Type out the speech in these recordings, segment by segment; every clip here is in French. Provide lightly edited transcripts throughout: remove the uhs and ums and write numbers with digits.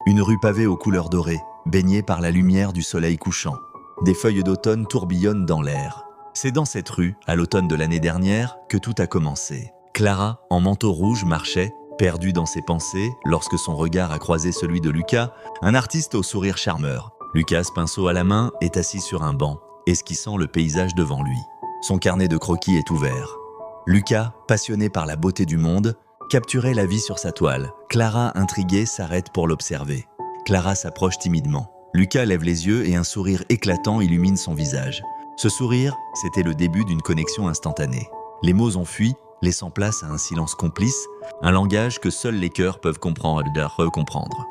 Une rue pavée aux couleurs dorées, baignée par la lumière du soleil couchant. Des feuilles d'automne tourbillonnent dans l'air. C'est dans cette rue, à l'automne de l'année dernière, que tout a commencé. Clara, en manteau rouge, marchait, perdue dans ses pensées, lorsque son regard a croisé celui de Lucas, un artiste au sourire charmeur. Lucas, pinceau à la main, est assis sur un banc, esquissant le paysage devant lui. Son carnet de croquis est ouvert. Lucas, passionné par la beauté du monde, capturait la vie sur sa toile. Clara, intriguée, s'arrête pour l'observer. Clara s'approche timidement. Lucas lève les yeux et un sourire éclatant illumine son visage. Ce sourire, c'était le début d'une connexion instantanée. Les mots ont fui, laissant place à un silence complice, un langage que seuls les cœurs peuvent comprendre et recomprendre.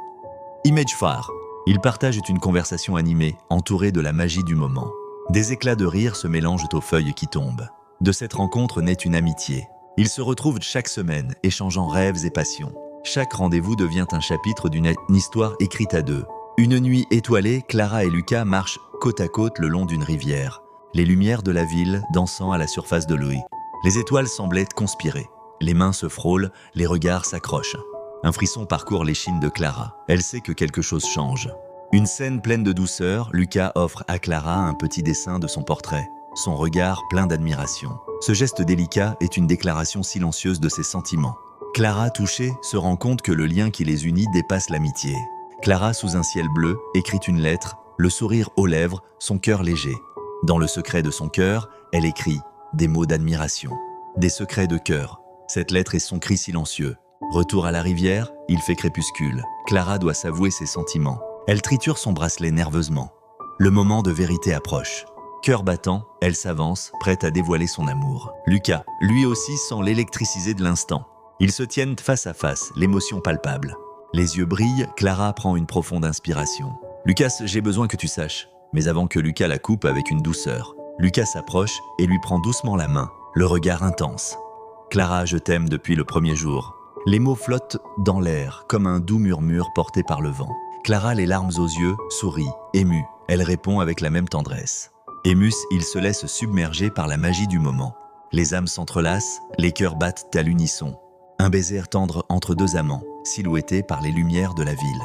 Image phare. Ils partagent une conversation animée, entourée de la magie du moment. Des éclats de rire se mélangent aux feuilles qui tombent. De cette rencontre naît une amitié. Ils se retrouvent chaque semaine, échangeant rêves et passions. Chaque rendez-vous devient un chapitre d'une histoire écrite à deux. Une nuit étoilée, Clara et Lucas marchent côte à côte le long d'une rivière. Les lumières de la ville dansant à la surface de l'eau. Les étoiles semblaient conspirer. Les mains se frôlent, les regards s'accrochent. Un frisson parcourt l'échine de Clara. Elle sait que quelque chose change. Une scène pleine de douceur, Lucas offre à Clara un petit dessin de son portrait. Son regard plein d'admiration. Ce geste délicat est une déclaration silencieuse de ses sentiments. Clara, touchée, se rend compte que le lien qui les unit dépasse l'amitié. Clara, sous un ciel bleu, écrit une lettre, le sourire aux lèvres, son cœur léger. Dans le secret de son cœur, elle écrit des mots d'admiration. Des secrets de cœur. Cette lettre est son cri silencieux. Retour à la rivière, il fait crépuscule. Clara doit s'avouer ses sentiments. Elle triture son bracelet nerveusement. Le moment de vérité approche. Cœur battant, elle s'avance, prête à dévoiler son amour. Lucas, lui aussi, sent l'électricité de l'instant. Ils se tiennent face à face, l'émotion palpable. Les yeux brillent, Clara prend une profonde inspiration. « Lucas, j'ai besoin que tu saches. » Mais avant que Lucas la coupe avec une douceur. Lucas s'approche et lui prend doucement la main, le regard intense. « Clara, je t'aime depuis le premier jour. » Les mots flottent dans l'air, comme un doux murmure porté par le vent. Clara, les larmes aux yeux, sourit, émue. Elle répond avec la même tendresse. Émus, il se laisse submerger par la magie du moment. Les âmes s'entrelacent, les cœurs battent à l'unisson. Un baiser tendre entre deux amants, silhouettés par les lumières de la ville.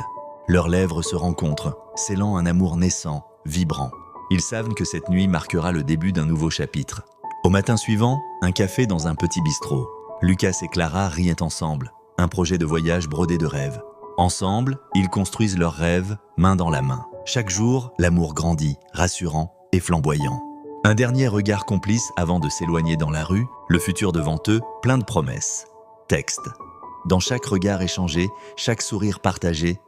Leurs lèvres se rencontrent, scellant un amour naissant, vibrant. Ils savent que cette nuit marquera le début d'un nouveau chapitre. Au matin suivant, un café dans un petit bistrot. Lucas et Clara rient ensemble, un projet de voyage brodé de rêves. Ensemble, ils construisent leurs rêves, main dans la main. Chaque jour, l'amour grandit, rassurant et flamboyant. Un dernier regard complice avant de s'éloigner dans la rue, le futur devant eux, plein de promesses. Texte. Dans chaque regard échangé, chaque sourire partagé,